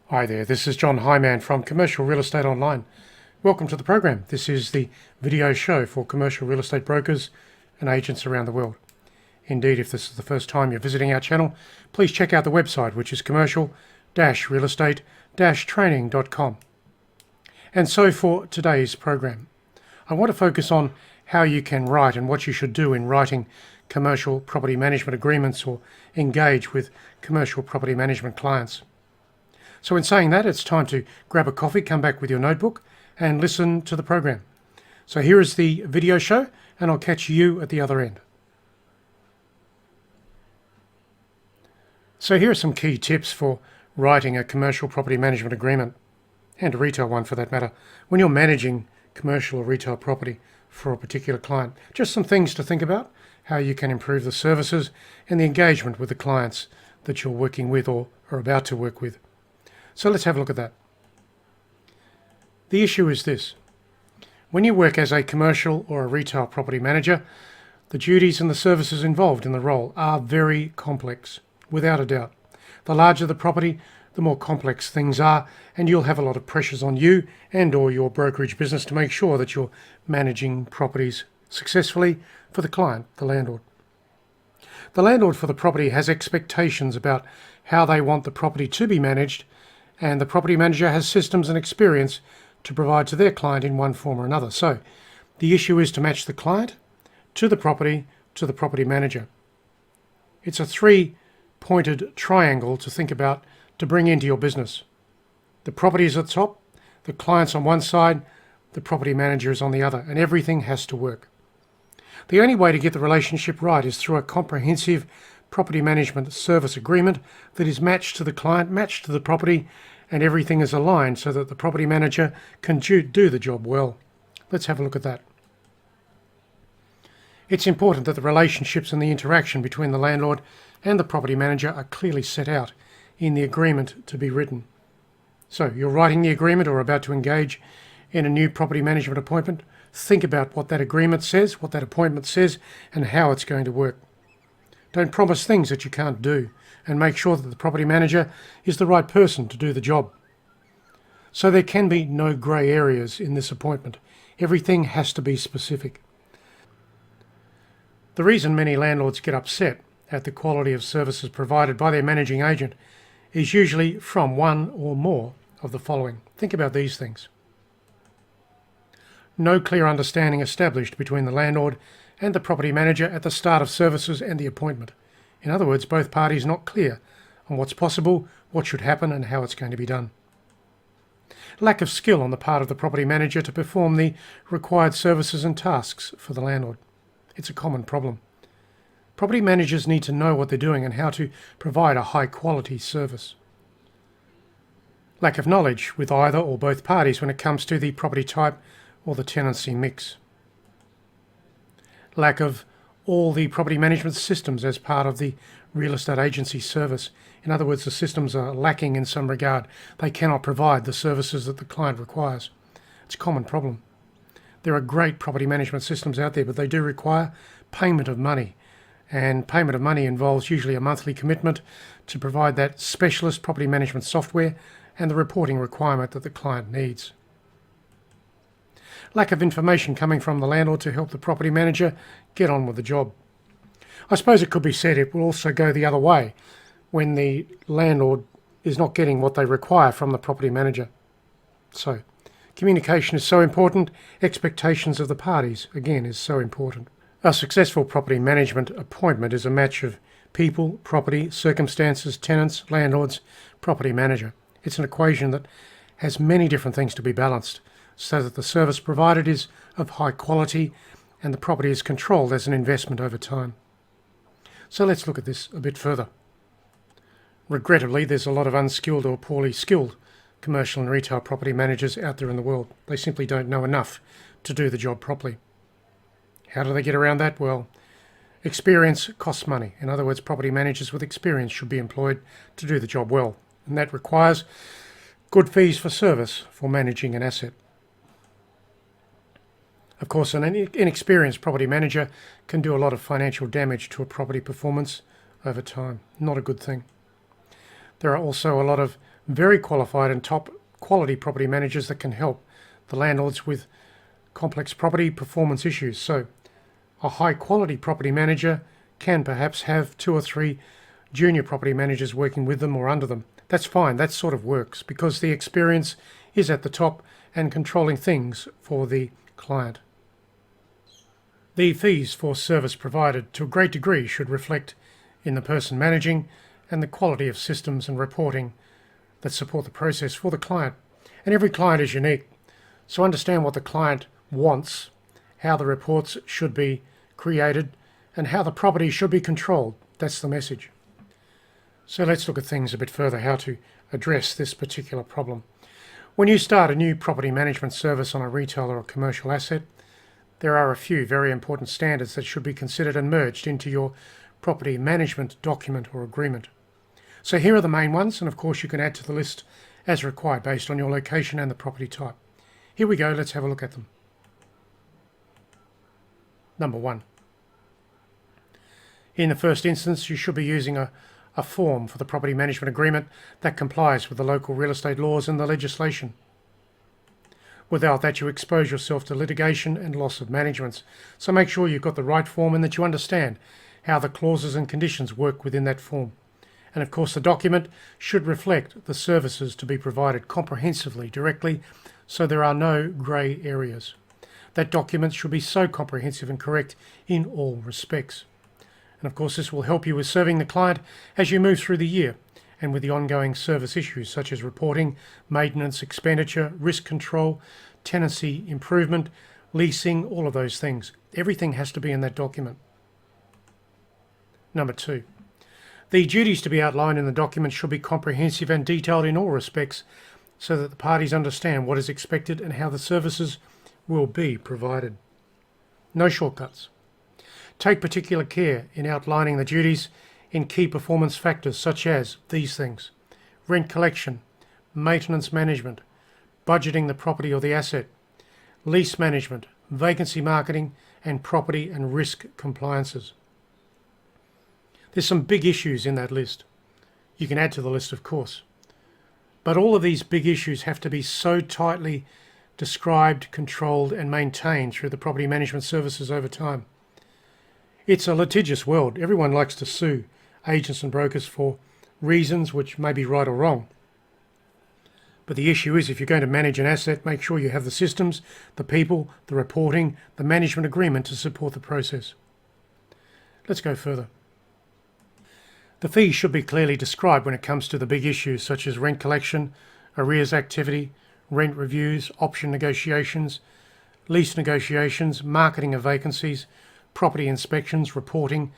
Hi there, this is John Hyman from Commercial Real Estate Online. Welcome to the program. This is the video show for commercial real estate brokers and agents around the world. Indeed, if this is the first time you're visiting our channel, please check out the website, which is commercial-realestate-training.com. And so for today's program, I want to focus on how you can write and what you should do in writing commercial property management agreements or engage with commercial property management clients. So in saying that, it's time to grab a coffee, come back with your notebook and listen to the program. So here is the video show and I'll catch you at the other end. So here are some key tips for writing a commercial property management agreement, and a retail one for that matter, when you're managing commercial or retail property for a particular client. Just some things to think about, how you can improve the services and the engagement with the clients that you're working with or are about to work with. So let's have a look at that. The issue is this. When you work as a commercial or a retail property manager, the duties and the services involved in the role are very complex, without a doubt. The larger the property, the more complex things are, and you'll have a lot of pressures on you and or your brokerage business to make sure that you're managing properties successfully for the client, the landlord. The landlord for the property has expectations about how they want the property to be managed, and the property manager has systems and experience to provide to their client in one form or another. So the issue is to match the client to the property manager. It's a three-pointed triangle to think about to bring into your business. The property is at the top, the client's on one side, the property manager is on the other, and everything has to work. The only way to get the relationship right is through a comprehensive property management service agreement that is matched to the client, matched to the property, and everything is aligned so that the property manager can do the job well. Let's have a look at that. It's important that the relationships and the interaction between the landlord and the property manager are clearly set out in the agreement to be written. So you're writing the agreement or about to engage in a new property management appointment. Think about what that agreement says, what that appointment says, and how it's going to work. Don't promise things that you can't do, and make sure that the property manager is the right person to do the job. So there can be no grey areas in this appointment. Everything has to be specific. The reason many landlords get upset at the quality of services provided by their managing agent is usually from one or more of the following. Think about these things. No clear understanding established between the landlord and the property manager at the start of services and the appointment. In other words, both parties not clear on what's possible, what should happen, and how it's going to be done. Lack of skill on the part of the property manager to perform the required services and tasks for the landlord. It's a common problem. Property managers need to know what they're doing and how to provide a high-quality service. Lack of knowledge with either or both parties when it comes to the property type or the tenancy mix. Lack of all the property management systems as part of the real estate agency service. In other words, the systems are lacking in some regard. They cannot provide the services that the client requires. It's a common problem. There are great property management systems out there, but they do require payment of money. And payment of money involves usually a monthly commitment to provide that specialist property management software and the reporting requirement that the client needs. Lack of information coming from the landlord to help the property manager get on with the job. I suppose it could be said it will also go the other way when the landlord is not getting what they require from the property manager. So, communication is so important. Expectations of the parties, again, is so important. A successful property management appointment is a match of people, property, circumstances, tenants, landlords, property manager. It's an equation that has many different things to be balanced, so that the service provided is of high quality and the property is controlled as an investment over time. So let's look at this a bit further. Regrettably, there's a lot of unskilled or poorly skilled commercial and retail property managers out there in the world. They simply don't know enough to do the job properly. How do they get around that? Well, experience costs money. In other words, property managers with experience should be employed to do the job well, and that requires good fees for service for managing an asset. Of course, an inexperienced property manager can do a lot of financial damage to a property performance over time. Not a good thing. There are also a lot of very qualified and top quality property managers that can help the landlords with complex property performance issues. So a high quality property manager can perhaps have 2 or 3 junior property managers working with them or under them. That's fine, that sort of works because the experience is at the top and controlling things for the client. The fees for service provided to a great degree should reflect in the person managing and the quality of systems and reporting that support the process for the client. And every client is unique, so understand what the client wants, how the reports should be created, and how the property should be controlled. That's the message. So let's look at things a bit further, how to address this particular problem. When you start a new property management service on a retail or a commercial asset, there are a few very important standards that should be considered and merged into your property management document or agreement. So here are the main ones, and of course you can add to the list as required based on your location and the property type. Here we go, let's have a look at them. Number 1. In the first instance, you should be using a form for the property management agreement that complies with the local real estate laws and the legislation. Without that, you expose yourself to litigation and loss of management. So make sure you've got the right form and that you understand how the clauses and conditions work within that form. And of course, the document should reflect the services to be provided comprehensively, directly, so there are no grey areas. That document should be so comprehensive and correct in all respects. And of course, this will help you with serving the client as you move through the year and with the ongoing service issues such as reporting, maintenance, expenditure, risk control, tenancy improvement, leasing, all of those things. Everything has to be in that document. Number 2. The duties to be outlined in the document should be comprehensive and detailed in all respects so that the parties understand what is expected and how the services will be provided. No shortcuts. Take particular care in outlining the duties in key performance factors such as these things: rent collection, maintenance management, budgeting the property or the asset, lease management, vacancy marketing, and property and risk compliances. There's some big issues in that list. You can add to the list, of course. But all of these big issues have to be so tightly described, controlled, and maintained through the property management services over time. It's a litigious world. Everyone likes to sue agents and brokers for reasons which may be right or wrong. But the issue is, if you're going to manage an asset, make sure you have the systems, the people, the reporting, the management agreement to support the process. Let's go further. The fees should be clearly described when it comes to the big issues such as rent collection, arrears activity, rent reviews, option negotiations, lease negotiations, marketing of vacancies, property inspections, reporting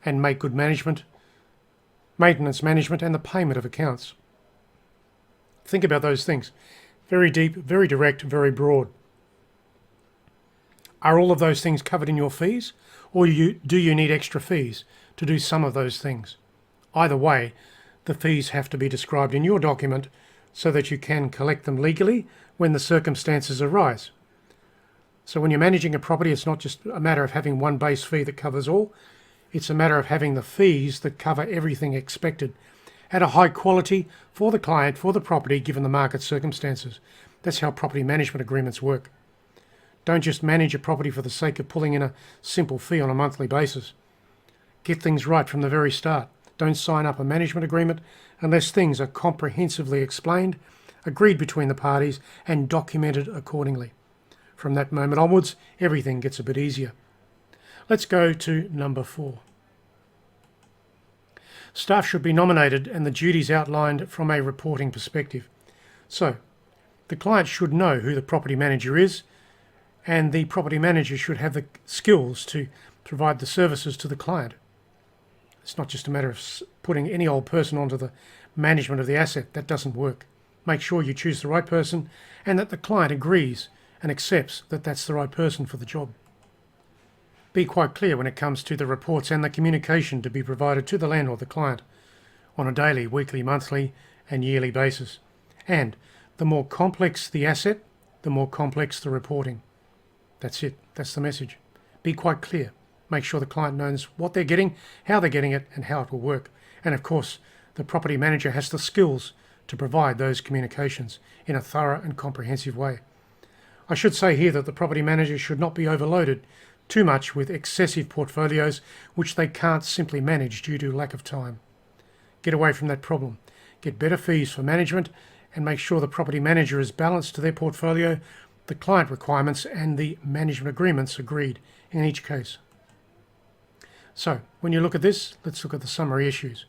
and make good management, maintenance management, and the payment of accounts. Think about those things. Very deep, very direct, very broad. Are all of those things covered in your fees, or do you need extra fees to do some of those things? Either way, the fees have to be described in your document so that you can collect them legally when the circumstances arise. So when you're managing a property, it's not just a matter of having one base fee that covers all. It's a matter of having the fees that cover everything expected at a high quality for the client, for the property, given the market circumstances. That's how property management agreements work. Don't just manage a property for the sake of pulling in a simple fee on a monthly basis. Get things right from the very start. Don't sign up a management agreement unless things are comprehensively explained, agreed between the parties, and documented accordingly. From that moment onwards, everything gets a bit easier. Let's go to number 4. Staff should be nominated and the duties outlined from a reporting perspective. So, the client should know who the property manager is, and the property manager should have the skills to provide the services to the client. It's not just a matter of putting any old person onto the management of the asset. That doesn't work. Make sure you choose the right person and that the client agrees and accepts that that's the right person for the job. Be quite clear when it comes to the reports and the communication to be provided to the landlord, the client, on a daily, weekly, monthly and yearly basis. And the more complex the asset, the more complex the reporting. That's it. That's the message. Be quite clear. Make sure the client knows what they're getting, how they're getting it, and how it will work. And of course, The property manager has the skills to provide those communications in a thorough and comprehensive way. I should say here that the property manager should not be overloaded too much with excessive portfolios which they can't simply manage due to lack of time. Get away from that problem. Get better fees for management and make sure the property manager is balanced to their portfolio, the client requirements and the management agreements agreed in each case. So, when you look at this, let's look at the summary issues.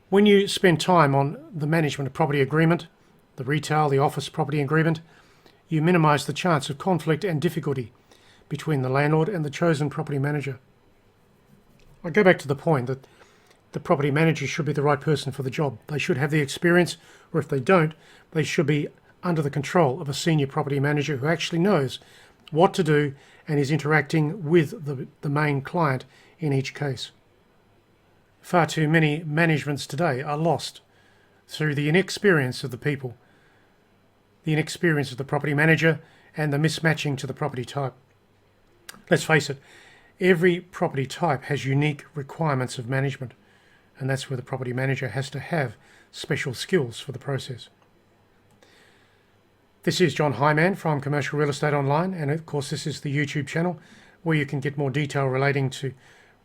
When you spend time on the management of property agreement, the retail, the office property agreement, you minimise the chance of conflict and difficulty between the landlord and the chosen property manager. I go back to the point that the property manager should be the right person for the job. They should have the experience, or if they don't, they should be under the control of a senior property manager who actually knows what to do and is interacting with the main client in each case. Far too many managements today are lost through the inexperience of the people, the inexperience of the property manager, and the mismatching to the property type. Let's face it, every property type has unique requirements of management, and that's where the property manager has to have special skills for the process. This is John Hyman from Commercial Real Estate Online, and of course this is the YouTube channel where you can get more detail relating to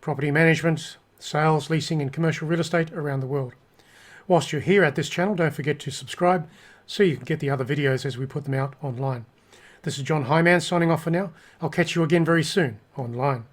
property management, sales, leasing and commercial real estate around the world. Whilst you're here at this channel, don't forget to subscribe so you can get the other videos as we put them out online. This is John Hyman signing off for now. I'll catch you again very soon online.